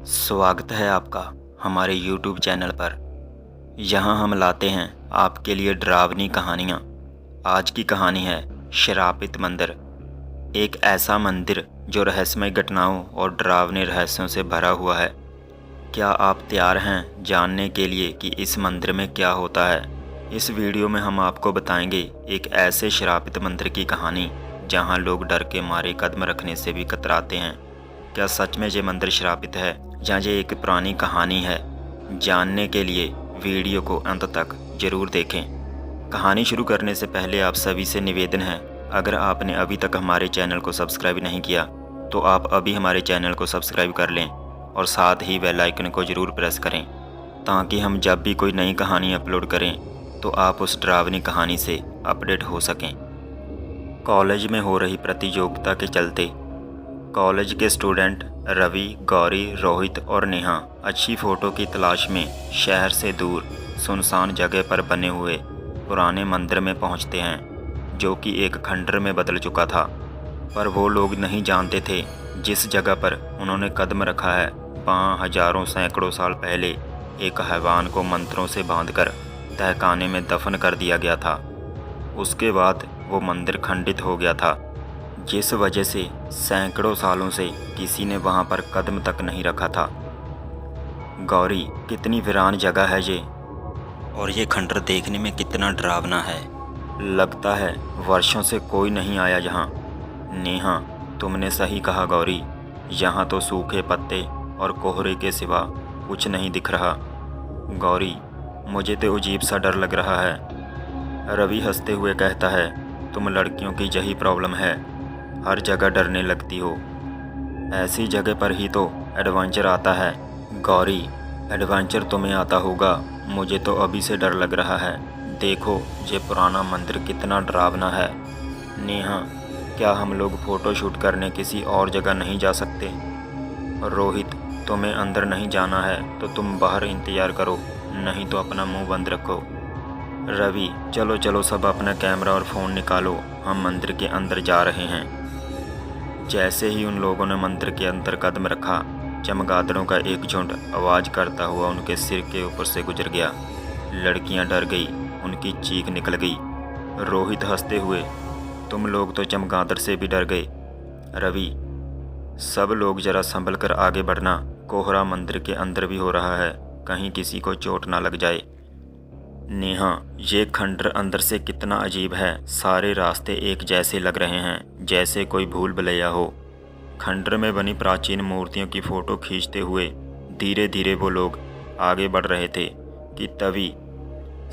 स्वागत है आपका हमारे YouTube चैनल पर। यहाँ हम लाते हैं आपके लिए डरावनी कहानियाँ। आज की कहानी है श्रापित मंदिर। एक ऐसा मंदिर जो रहस्यमय घटनाओं और डरावने रहस्यों से भरा हुआ है। क्या आप तैयार हैं जानने के लिए कि इस मंदिर में क्या होता है? इस वीडियो में हम आपको बताएंगे एक ऐसे श्रापित मंदिर की कहानी जहाँ लोग डर के मारे कदम रखने से भी कतराते हैं। क्या सच में ये मंदिर श्रापित है या ये एक पुरानी कहानी है? जानने के लिए वीडियो को अंत तक ज़रूर देखें। कहानी शुरू करने से पहले आप सभी से निवेदन है, अगर आपने अभी तक हमारे चैनल को सब्सक्राइब नहीं किया तो आप अभी हमारे चैनल को सब्सक्राइब कर लें और साथ ही बेल आइकन को ज़रूर प्रेस करें ताकि हम जब भी कोई नई कहानी अपलोड करें तो आप उस डरावनी कहानी से अपडेट हो सकें। कॉलेज में हो रही प्रतियोगिता के चलते कॉलेज के स्टूडेंट रवि, गौरी, रोहित और नेहा अच्छी फ़ोटो की तलाश में शहर से दूर सुनसान जगह पर बने हुए पुराने मंदिर में पहुंचते हैं, जो कि एक खंडर में बदल चुका था। पर वो लोग नहीं जानते थे जिस जगह पर उन्होंने कदम रखा है वहाँ हजारों सैकड़ों साल पहले एक हैवान को मंत्रों से बांधकर तहखाने में दफन कर दिया गया था। उसके बाद वो मंदिर खंडित हो गया था, जिस वजह से सैकड़ों सालों से किसी ने वहां पर कदम तक नहीं रखा था। गौरी, कितनी वीरान जगह है ये, और ये खंडर देखने में कितना डरावना है। लगता है वर्षों से कोई नहीं आया यहाँ। नेहा, तुमने सही कहा गौरी, यहाँ तो सूखे पत्ते और कोहरे के सिवा कुछ नहीं दिख रहा। गौरी, मुझे तो अजीब सा डर लग रहा है। रवि हंसते हुए कहता है, तुम लड़कियों की यही प्रॉब्लम है, हर जगह डरने लगती हो। ऐसी जगह पर ही तो एडवेंचर आता है। गौरी, एडवेंचर तुम्हें आता होगा, मुझे तो अभी से डर लग रहा है। देखो ये पुराना मंदिर कितना डरावना है। नेहा, क्या हम लोग फ़ोटो शूट करने किसी और जगह नहीं जा सकते? रोहित, तुम्हें अंदर नहीं जाना है तो तुम बाहर इंतज़ार करो, नहीं तो अपना मुंह बंद रखो। रवि, चलो चलो सब अपना कैमरा और फ़ोन निकालो, हम मंदिर के अंदर जा रहे हैं। जैसे ही उन लोगों ने मंदिर के अंदर कदम रखा, चमगादड़ों का एक झुंड आवाज़ करता हुआ उनके सिर के ऊपर से गुजर गया। लड़कियां डर गई, उनकी चीख निकल गई। रोहित हंसते हुए, तुम लोग तो चमगादड़ से भी डर गए। रवि, सब लोग ज़रा संभल कर आगे बढ़ना, कोहरा मंदिर के अंदर भी हो रहा है, कहीं किसी को चोट ना लग जाए। नेहा, ये खंडर अंदर से कितना अजीब है, सारे रास्ते एक जैसे लग रहे हैं, जैसे कोई भूल भुलैया हो। खंडर में बनी प्राचीन मूर्तियों की फ़ोटो खींचते हुए धीरे धीरे वो लोग आगे बढ़ रहे थे कि तभी,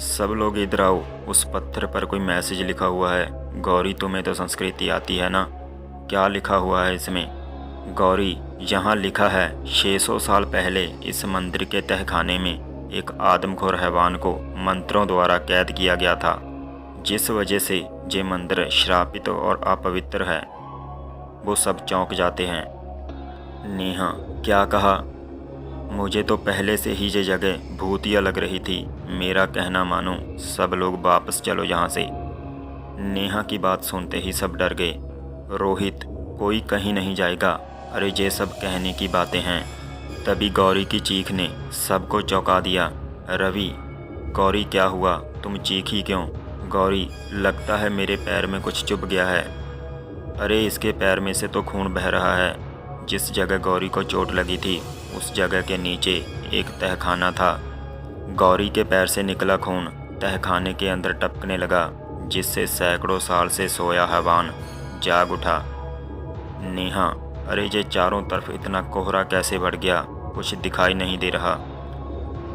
सब लोग इधर आओ, उस पत्थर पर कोई मैसेज लिखा हुआ है। गौरी, तुम्हें तो संस्कृति आती है ना? क्या लिखा हुआ है इसमें? गौरी, यहाँ लिखा है, 600 साल पहले इस मंदिर के तहखाने में एक आदमखोर हैवान को मंत्रों द्वारा कैद किया गया था, जिस वजह से ये मंदिर श्रापित और अपवित्र है। वो सब चौंक जाते हैं। नेहा, क्या कहा? मुझे तो पहले से ही ये जगह भूतिया लग रही थी, मेरा कहना मानो, सब लोग वापस चलो यहाँ से। नेहा की बात सुनते ही सब डर गए। रोहित, कोई कहीं नहीं जाएगा, अरे ये सब कहने की बातें हैं। तभी गौरी की चीख ने सबको चौंका दिया। रवि, गौरी क्या हुआ, तुम चीखी क्यों? गौरी, लगता है मेरे पैर में कुछ चुभ गया है। अरे इसके पैर में से तो खून बह रहा है। जिस जगह गौरी को चोट लगी थी उस जगह के नीचे एक तहखाना था। गौरी के पैर से निकला खून तहखाने के अंदर टपकने लगा, जिससे सैकड़ों साल से सोया हैवान जाग उठा। नेहा, अरे ये चारों तरफ इतना कोहरा कैसे बढ़ गया, कुछ दिखाई नहीं दे रहा।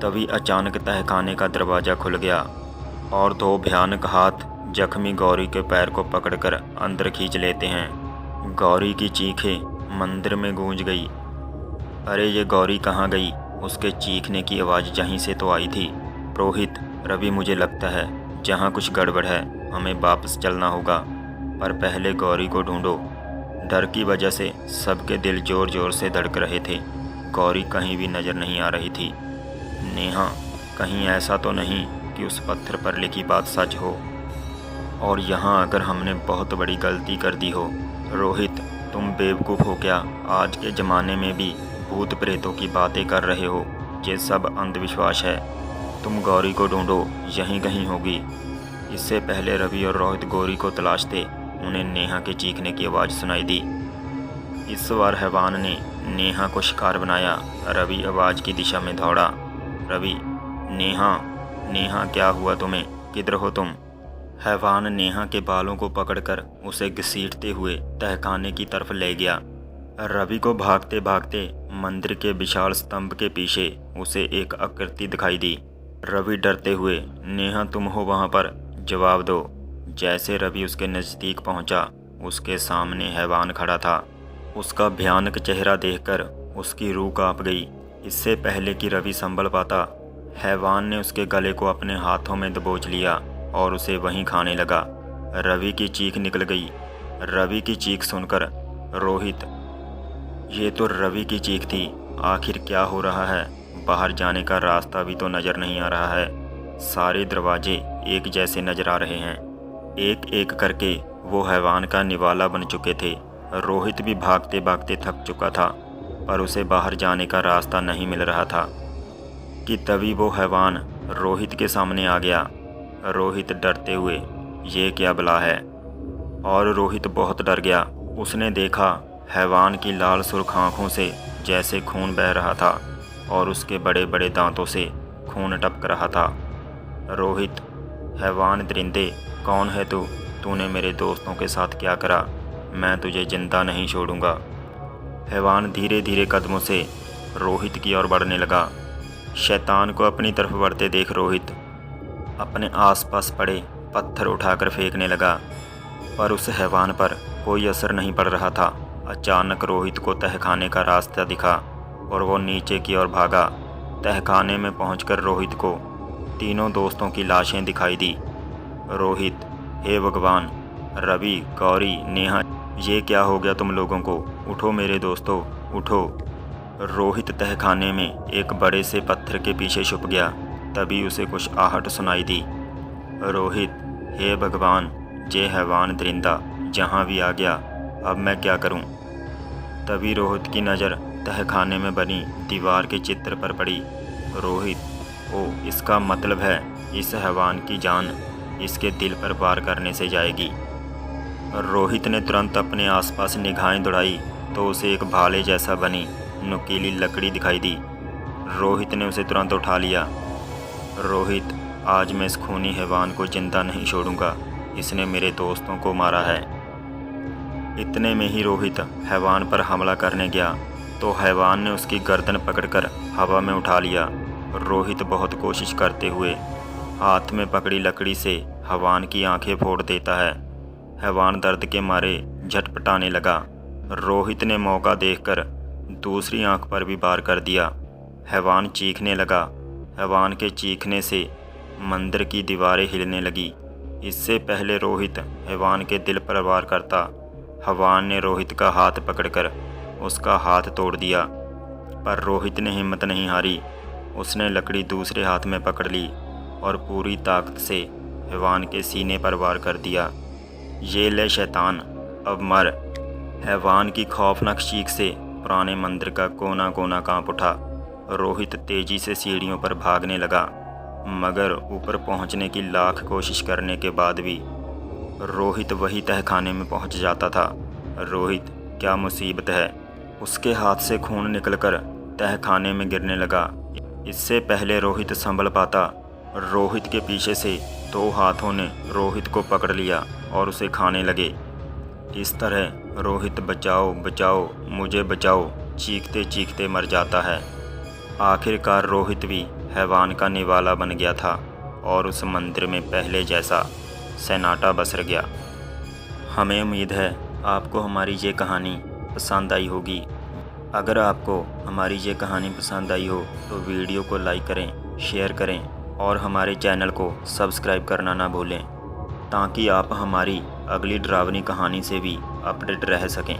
तभी अचानक तहखाने का दरवाज़ा खुल गया और दो भयानक हाथ जख्मी गौरी के पैर को पकड़कर अंदर खींच लेते हैं। गौरी की चीखें मंदिर में गूंज गई। अरे ये गौरी कहाँ गई? उसके चीखने की आवाज़ यहीं से तो आई थी। रोहित, रवि, मुझे लगता है जहाँ कुछ गड़बड़ है, हमें वापस चलना होगा, पर पहले गौरी को ढूंढो। डर की वजह से सबके दिल ज़ोर ज़ोर से धड़क रहे थे। गौरी कहीं भी नज़र नहीं आ रही थी। नेहा, कहीं ऐसा तो नहीं कि उस पत्थर पर लिखी बात सच हो और यहाँ अगर हमने बहुत बड़ी गलती कर दी हो? रोहित, तुम बेवकूफ़ हो क्या? आज के ज़माने में भी भूत प्रेतों की बातें कर रहे हो, ये सब अंधविश्वास है। तुम गौरी को ढूंढो, यहीं कहीं होगी। इससे पहले रवि और रोहित गौरी को तलाशते, उन्हें नेहा के चीखने की आवाज़ सुनाई दी। इस बार हैवान ने नेहा को शिकार बनाया। रवि आवाज़ की दिशा में दौड़ा। रवि, नेहा, नेहा क्या हुआ तुम्हें? किधर हो तुम? हैवान नेहा के बालों को पकड़कर उसे घसीटते हुए तहखाने की तरफ ले गया। रवि को भागते भागते मंदिर के विशाल स्तंभ के पीछे उसे एक आकृति दिखाई दी। रवि डरते हुए, नेहा तुम हो वहाँ पर, जवाब दो। जैसे रवि उसके नज़दीक पहुँचा, उसके सामने हैवान खड़ा था। उसका भयानक चेहरा देखकर उसकी रूह कांप गई। इससे पहले कि रवि संभल पाता, हैवान ने उसके गले को अपने हाथों में दबोच लिया और उसे वहीं खाने लगा। रवि की चीख निकल गई। रवि की चीख सुनकर रोहित, ये तो रवि की चीख थी। आखिर क्या हो रहा है? बाहर जाने का रास्ता भी तो नज़र नहीं आ रहा है। सारे दरवाजे एक जैसे नज़र आ रहे हैं। एक एक करके वो हैवान का निवाला बन चुके थे। रोहित भी भागते भागते थक चुका था, पर उसे बाहर जाने का रास्ता नहीं मिल रहा था कि तभी वो हैवान रोहित के सामने आ गया। रोहित डरते हुए, ये क्या बला है? और रोहित बहुत डर गया। उसने देखा हैवान की लाल सुर्ख आँखों से जैसे खून बह रहा था और उसके बड़े बड़े दांतों से खून टपक रहा था। रोहित, हैवान दरिंदे, कौन है तू? तूने मेरे दोस्तों के साथ क्या करा? मैं तुझे जिंदा नहीं छोड़ूंगा। हैवान धीरे धीरे कदमों से रोहित की ओर बढ़ने लगा। शैतान को अपनी तरफ बढ़ते देख रोहित अपने आसपास पड़े पत्थर उठाकर फेंकने लगा, पर उस हैवान पर कोई असर नहीं पड़ रहा था। अचानक रोहित को तहखाने का रास्ता दिखा और वो नीचे की ओर भागा। तहखाने में पहुंचकर रोहित को तीनों दोस्तों की लाशें दिखाई दी। रोहित, हे भगवान, रवि, गौरी, नेहा, ये क्या हो गया तुम लोगों को? उठो मेरे दोस्तों, उठो। रोहित तहखाने में एक बड़े से पत्थर के पीछे छुप गया। तभी उसे कुछ आहट सुनाई दी। रोहित, हे भगवान, ये हैवान दरिंदा जहाँ भी आ गया, अब मैं क्या करूं? तभी रोहित की नज़र तहखाने में बनी दीवार के चित्र पर पड़ी। रोहित, ओ, इसका मतलब है इस हैवान की जान इसके दिल पर वार करने से जाएगी। रोहित ने तुरंत अपने आसपास निगाहें दौड़ाई तो उसे एक भाले जैसा बनी नुकीली लकड़ी दिखाई दी। रोहित ने उसे तुरंत उठा लिया। रोहित, आज मैं इस खूनी हैवान को जिंदा नहीं छोड़ूंगा। इसने मेरे दोस्तों को मारा है। इतने में ही रोहित हैवान पर हमला करने गया तो हैवान ने उसकी गर्दन पकड़कर हवा में उठा लिया। रोहित बहुत कोशिश करते हुए हाथ में पकड़ी लकड़ी से हैवान की आंखें फोड़ देता है। हैवान दर्द के मारे झटपटाने लगा। रोहित ने मौका देखकर दूसरी आंख पर भी वार कर दिया। हैवान चीखने लगा। हैवान के चीखने से मंदिर की दीवारें हिलने लगी। इससे पहले रोहित हैवान के दिल पर वार करता, हैवान ने रोहित का हाथ पकड़कर उसका हाथ तोड़ दिया। पर रोहित ने हिम्मत नहीं हारी। उसने लकड़ी दूसरे हाथ में पकड़ ली और पूरी ताकत से हैवान के सीने पर वार कर दिया। ये ले शैतान, अब मर। हैवान की खौफनाक चीख से पुराने मंदिर का कोना कोना कांप उठा। रोहित तेजी से सीढ़ियों पर भागने लगा, मगर ऊपर पहुंचने की लाख कोशिश करने के बाद भी रोहित वही तहखाने में पहुंच जाता था। रोहित, क्या मुसीबत है? उसके हाथ से खून निकलकर तहखाने में गिरने लगा। इससे पहले रोहित संभल पाता, रोहित के पीछे से दो हाथों ने रोहित को पकड़ लिया और उसे खाने लगे। इस तरह रोहित बचाओ बचाओ, मुझे बचाओ, चीखते चीखते मर जाता है। आखिरकार रोहित भी हैवान का निवाला बन गया था और उस मंदिर में पहले जैसा सन्नाटा बसर गया। हमें उम्मीद है आपको हमारी ये कहानी पसंद आई होगी। अगर आपको हमारी ये कहानी पसंद आई हो तो वीडियो को लाइक करें, शेयर करें और हमारे चैनल को सब्सक्राइब करना ना भूलें, ताकि आप हमारी अगली डरावनी कहानी से भी अपडेट रह सकें।